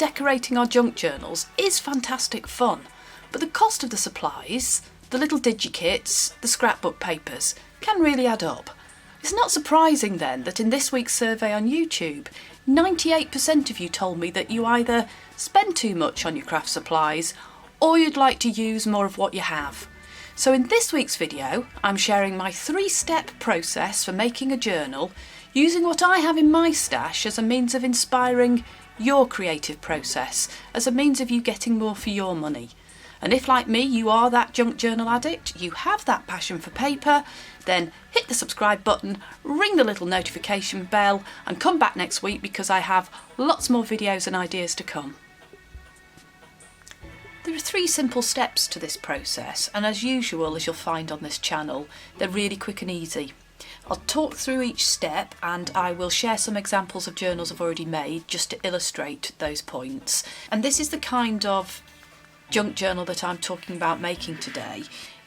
decorating our junk journals is fantastic fun, but the cost of the supplies, the little digikits, the scrapbook papers, can really add up. It's not surprising then that in this week's survey on YouTube, 98% of you told me that you either spend too much on your craft supplies or you'd like to use more of what you have. So in this week's video, I'm sharing my 3-step process for making a journal using what I have in my stash as a means of inspiring your creative process, as a means of you getting more for your money. And if, like me, you are that junk journal addict, you have that passion for paper, then hit the subscribe button, ring the little notification bell, and come back next week because I have lots more videos and ideas to come. There are 3 simple steps to this process, and as usual, as you'll find on this channel, they're really quick and easy. I'll talk through each step and I will share some examples of journals I've already made just to illustrate those points. And this is the kind of junk journal that I'm talking about making today.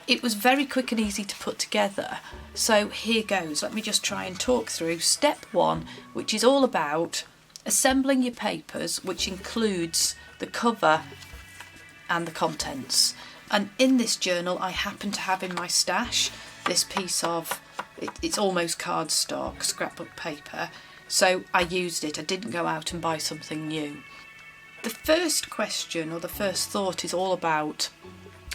It was very quick and easy to put together, so here goes. Let me just try and talk through step 1, which is all about assembling your papers, which includes the cover and the contents. And in this journal I happen to have in my stash this piece of, it's almost cardstock, scrapbook paper, so I used it. I didn't go out and buy something new. The first question or the first thought is all about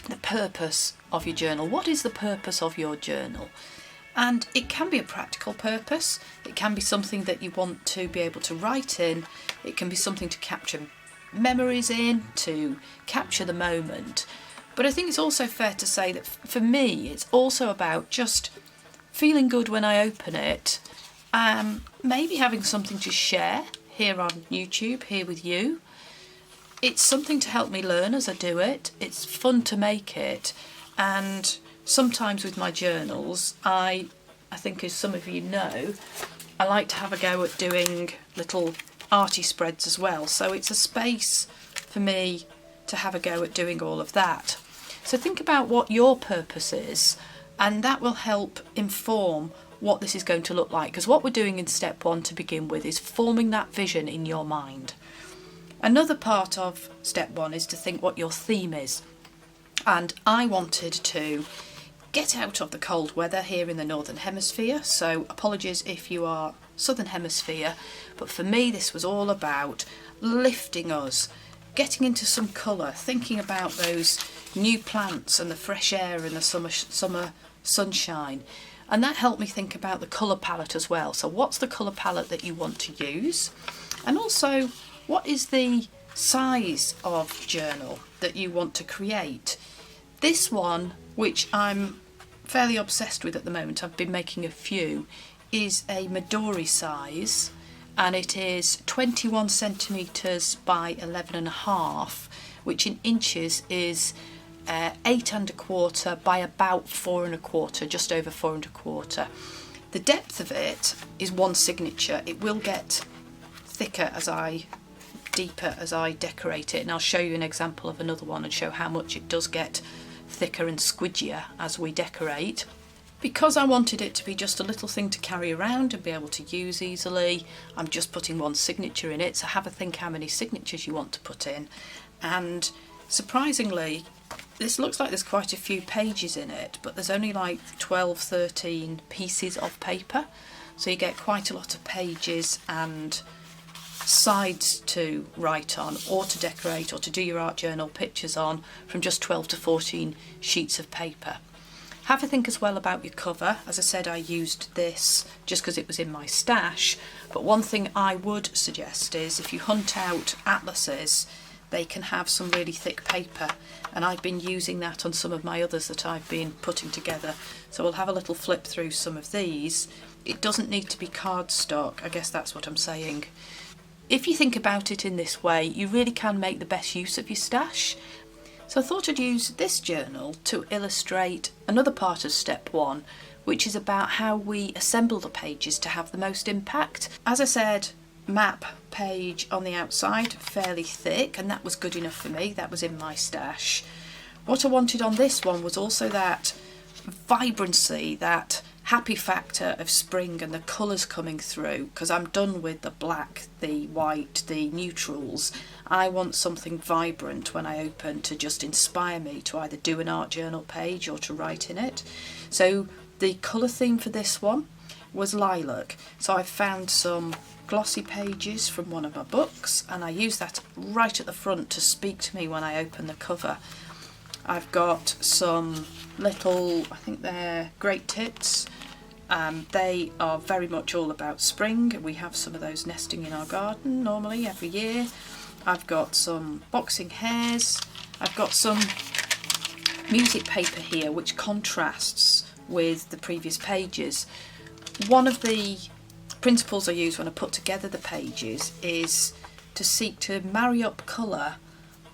the purpose of your journal. What is the purpose of your journal? And it can be a practical purpose. It can be something that you want to be able to write in. It can be something to capture memories in, to capture the moment. But I think it's also fair to say that for me, it's also about just feeling good when I open it, maybe having something to share here on YouTube, here with you. It's something to help me learn as I do it. It's fun to make it, and sometimes with my journals, I think, as some of you know, I like to have a go at doing little arty spreads as well, so it's a space for me to have a go at doing all of that. So think about what your purpose is, and that will help inform what this is going to look like, because what we're doing in step 1 to begin with is forming that vision in your mind. Another part of step 1 is to think what your theme is, and I wanted to get out of the cold weather here in the Northern Hemisphere, so apologies if you are Southern Hemisphere, but for me this was all about lifting us, getting into some colour, thinking about those new plants and the fresh air and the summer sunshine, and that helped me think about the colour palette as well. So what's the colour palette that you want to use, and also what is the size of journal that you want to create. This one, which I'm fairly obsessed with at the moment, I've been making a few, is a Midori size, and it is 21 centimetres by 11.5, which in inches is 8.25 by about 4.25, just over 4.25. The depth of it is 1 signature. It will get thicker deeper as I decorate it, and I'll show you an example of another one and show how much it does get thicker and squidgier as we decorate. Because I wanted it to be just a little thing to carry around and be able to use easily, I'm just putting 1 signature in it, so have a think how many signatures you want to put in. And surprisingly, this looks like there's quite a few pages in it, but there's only like 12-13 pieces of paper, so you get quite a lot of pages and sides to write on, or to decorate, or to do your art journal pictures on, from just 12 to 14 sheets of paper. Have a think as well about your cover. As I said, I used this just because it was in my stash, but one thing I would suggest is if you hunt out atlases, they can have some really thick paper, and I've been using that on some of my others that I've been putting together, so we'll have a little flip through some of these. It doesn't need to be cardstock, I guess that's what I'm saying. If you think about it in this way, you really can make the best use of your stash. So I thought I'd use this journal to illustrate another part of step 1, which is about how we assemble the pages to have the most impact. As I said, map page on the outside, fairly thick, and that was good enough for me. That was in my stash. What I wanted on this one was also that vibrancy, that happy factor of spring and the colours coming through, because I'm done with the black, the white, the neutrals. I want something vibrant when I open to just inspire me to either do an art journal page or to write in it. So the colour theme for this one was lilac. So I found some glossy pages from one of my books, and I use that right at the front to speak to me when I open the cover. I've got some little, I think they're great tits. They are very much all about spring. We have some of those nesting in our garden normally every year. I've got some boxing hares. I've got some music paper here which contrasts with the previous pages. One of the principles I use when I put together the pages is to seek to marry up colour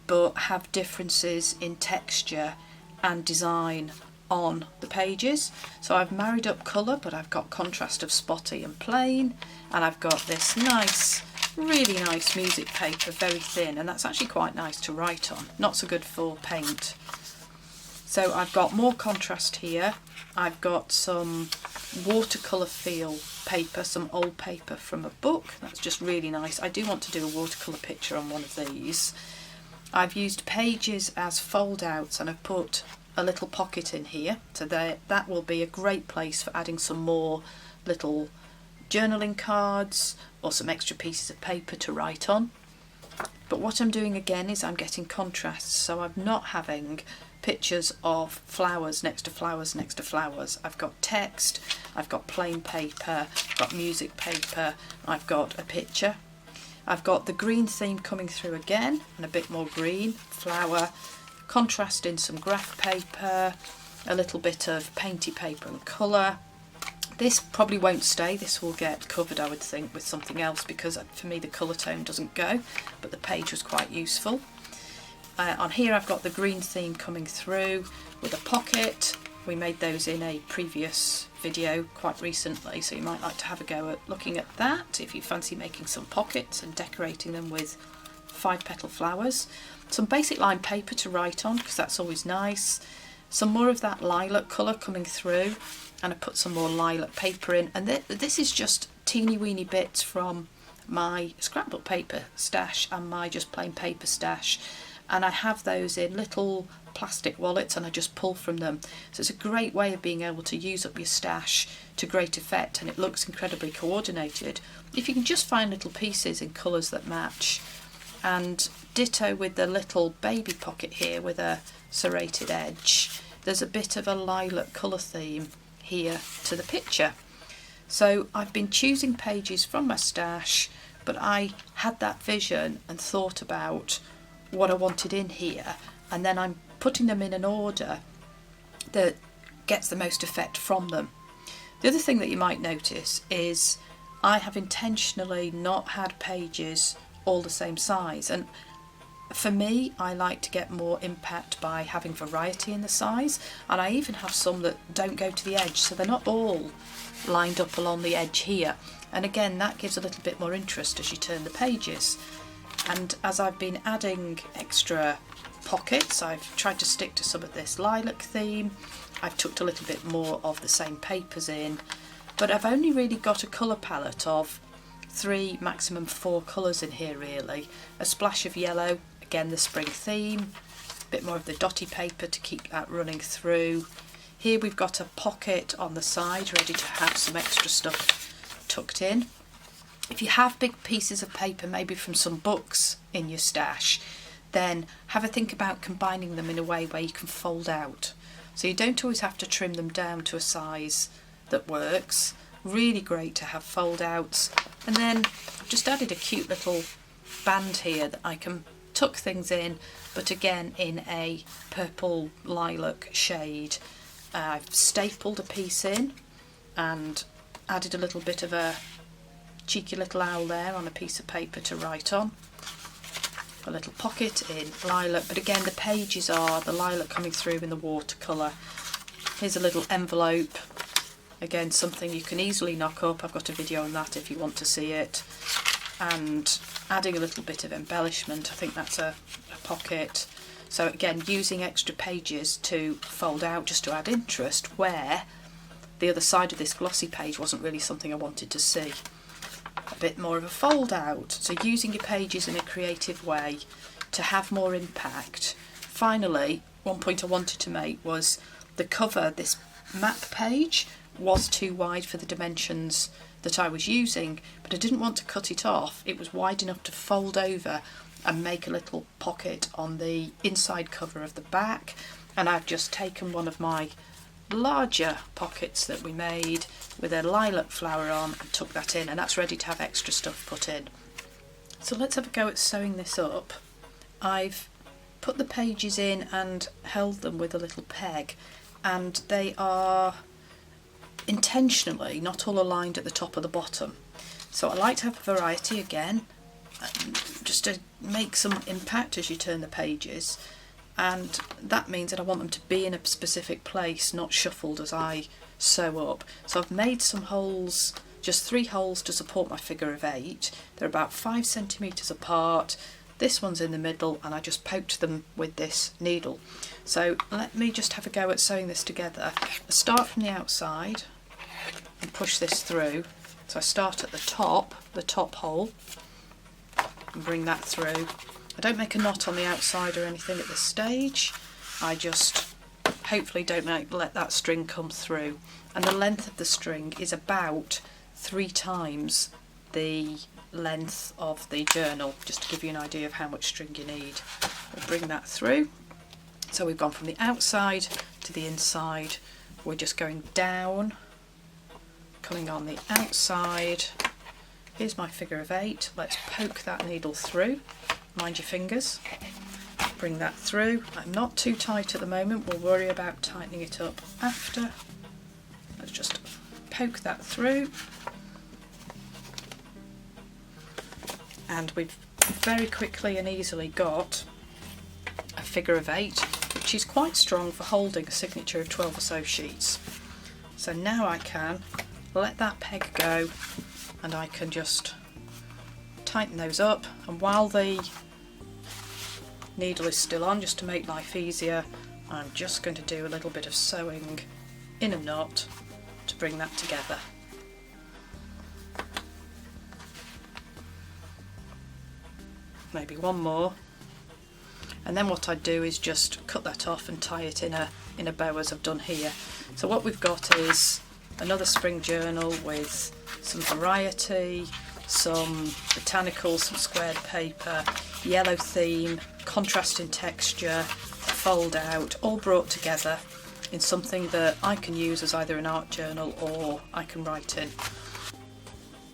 but have differences in texture and design on the pages. So I've married up colour, but I've got contrast of spotty and plain, and I've got this nice, really nice music paper, very thin, and that's actually quite nice to write on, not so good for paint. So I've got more contrast here. I've got some watercolour feel paper, some old paper from a book, that's just really nice. I do want to do a watercolour picture on one of these. I've used pages as fold outs, and I've put a little pocket in here, so that will be a great place for adding some more little journaling cards or some extra pieces of paper to write on. But what I'm doing again is I'm getting contrasts, so I'm not having pictures of flowers next to flowers next to flowers. I've got text, I've got plain paper, I've got music paper, I've got a picture. I've got the green theme coming through again, and a bit more green, flower, contrast in some graph paper, a little bit of painty paper and colour. This probably won't stay, this will get covered I would think with something else, because for me the colour tone doesn't go, but the page was quite useful. On here I've got the green theme coming through with a pocket. We made those in a previous video quite recently, so you might like to have a go at looking at that if you fancy making some pockets and decorating them with 5-petal flowers. Some basic line paper to write on, because that's always nice. Some more of that lilac colour coming through, and I put some more lilac paper in, and this is just teeny weeny bits from my scrapbook paper stash and my just plain paper stash, and I have those in little plastic wallets and I just pull from them. So it's a great way of being able to use up your stash to great effect, and it looks incredibly coordinated if you can just find little pieces in colours that match. And ditto with the little baby pocket here with a serrated edge. There's a bit of a lilac colour theme here to the picture. So I've been choosing pages from my stash, but I had that vision and thought about what I wanted in here, and then I'm putting them in an order that gets the most effect from them. The other thing that you might notice is I have intentionally not had pages all the same size, and for me I like to get more impact by having variety in the size, and I even have some that don't go to the edge, so they're not all lined up along the edge here, and again that gives a little bit more interest as you turn the pages. And as I've been adding extra pockets, I've tried to stick to some of this lilac theme. I've tucked a little bit more of the same papers in, but I've only really got a colour palette of 3, maximum 4 colours in here really. A splash of yellow, again the spring theme, a bit more of the dotty paper to keep that running through. Here we've got a pocket on the side ready to have some extra stuff tucked in. If you have big pieces of paper, maybe from some books in your stash, then have a think about combining them in a way where you can fold out. So you don't always have to trim them down to a size that works. Really great to have fold outs. And then I've just added a cute little band here that I can tuck things in, but again in a purple lilac shade. I've stapled a piece in and added a little bit of a cheeky little owl there on a piece of paper to write on. A little pocket in lilac, but again the pages are the lilac coming through in the watercolour. Here's a little envelope, again something you can easily knock up. I've got a video on that if you want to see it. And adding a little bit of embellishment, I think that's a pocket. So again using extra pages to fold out just to add interest where the other side of this glossy page wasn't really something I wanted to see. A bit more of a fold out, so using your pages in a creative way to have more impact. Finally, one point I wanted to make was the cover, this map page, was too wide for the dimensions that I was using, but I didn't want to cut it off. It was wide enough to fold over and make a little pocket on the inside cover of the back, and I've just taken one of my larger pockets that we made with a lilac flower on and tuck that in, and that's ready to have extra stuff put in. So let's have a go at sewing this up. I've put the pages in and held them with a little peg, and they are intentionally not all aligned at the top or the bottom. So I like to have a variety again, just to make some impact as you turn the pages, and that means that I want them to be in a specific place, not shuffled as I sew up. So I've made some holes, just 3 holes to support my figure of 8. They're about 5 centimetres apart. This one's in the middle, and I just poked them with this needle. So let me just have a go at sewing this together. I start from the outside and push this through. So I start at the top hole, and bring that through. I don't make a knot on the outside or anything at this stage. I just hopefully don't let that string come through. And the length of the string is about 3 times the length of the journal, just to give you an idea of how much string you need. We'll bring that through. So we've gone from the outside to the inside. We're just going down, coming on the outside. Here's my figure of 8. Let's poke that needle through. Mind your fingers. Bring that through. I'm not too tight at the moment. We'll worry about tightening it up after. Let's just poke that through. And we've very quickly and easily got a figure of 8, which is quite strong for holding a signature of 12 or so sheets. So now I can let that peg go, and I can just tighten those up, and while the needle is still on, just to make life easier, I'm just going to do a little bit of sewing in a knot to bring that together. Maybe one more, and then what I do is just cut that off and tie it in a bow as I've done here. So what we've got is another spring journal with some variety, some botanicals, some squared paper, yellow theme, contrast in texture, fold out, all brought together in something that I can use as either an art journal or I can write in.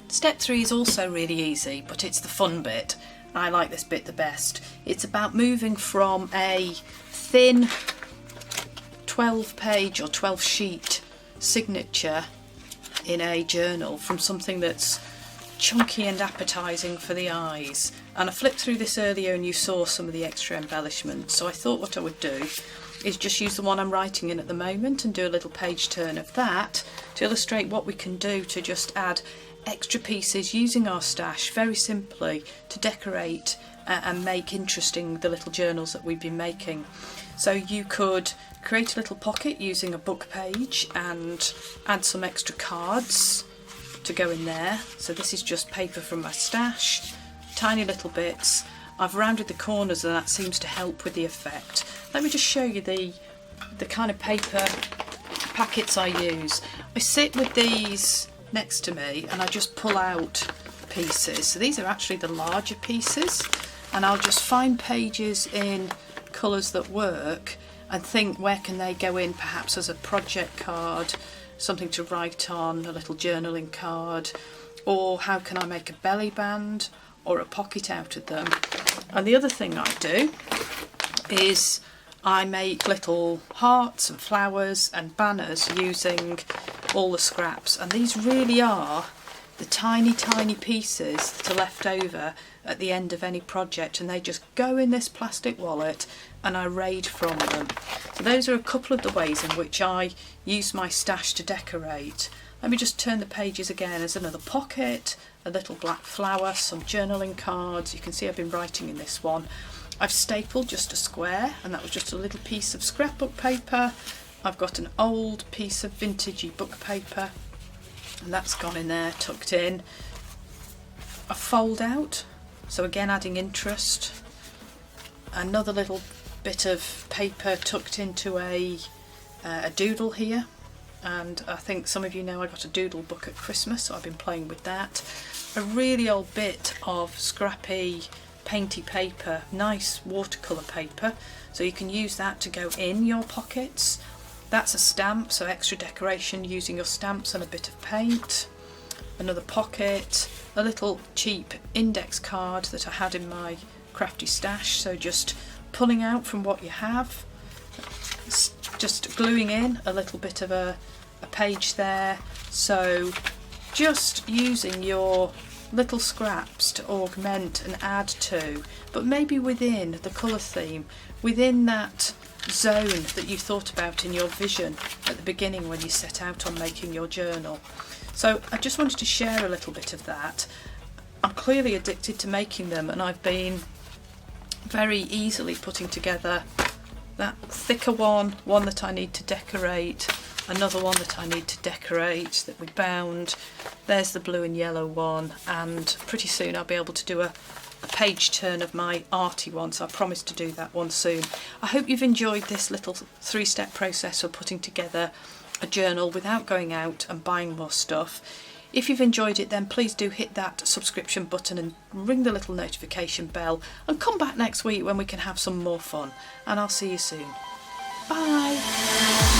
Step 3 is also really easy, but it's the fun bit. I like this bit the best. It's about moving from a thin 12-page or 12-sheet signature in a journal from something that's chunky and appetising for the eyes. And I flipped through this earlier and you saw some of the extra embellishments, so I thought what I would do is just use the one I'm writing in at the moment and do a little page turn of that to illustrate what we can do to just add extra pieces using our stash very simply to decorate and make interesting the little journals that we've been making. So you could create a little pocket using a book page and add some extra cards to go in there. So this is just paper from my stash, tiny little bits. I've rounded the corners and that seems to help with the effect. Let me just show you the kind of paper packets I use. I sit with these next to me and I just pull out pieces. So these are actually the larger pieces, and I'll just find pages in colours that work and think where can they go in, perhaps as a project card, something to write on, a little journaling card, or how can I make a belly band or a pocket out of them. And the other thing I do is I make little hearts and flowers and banners using all the scraps, and these really are the tiny pieces that are left over at the end of any project, and they just go in this plastic wallet and I raid from them. So those are a couple of the ways in which I use my stash to decorate. Let me just turn the pages again. As another pocket, a little black flower, some journaling cards. You can see I've been writing in this one. I've stapled just a square, and that was just a little piece of scrapbook paper, I've got an old piece of vintagey book paper, and that's gone in there, tucked in. A fold out, so again adding interest. Another little bit of paper tucked into a doodle here, and I think some of you know I got a doodle book at Christmas, so I've been playing with that. A really old bit of scrappy painty paper, nice watercolour paper, so you can use that to go in your pockets. That's a stamp, so extra decoration using your stamps and a bit of paint. Another pocket, a little cheap index card that I had in my crafty stash, so just pulling out from what you have, just gluing in a little bit of a page there, so just using your little scraps to augment and add to, but maybe within the colour theme, within that zone that you thought about in your vision at the beginning when you set out on making your journal. So I just wanted to share a little bit of that. I'm clearly addicted to making them, and I've been very easily putting together that thicker one that I need to decorate, another one that I need to decorate that we bound. There's the blue and yellow one, and pretty soon I'll be able to do a page turn of my arty one, so I promise to do that one soon. I hope you've enjoyed this little 3-step process for putting together a journal without going out and buying more stuff. If you've enjoyed it, then please do hit that subscription button and ring the little notification bell, and come back next week when we can have some more fun, and I'll see you soon. Bye!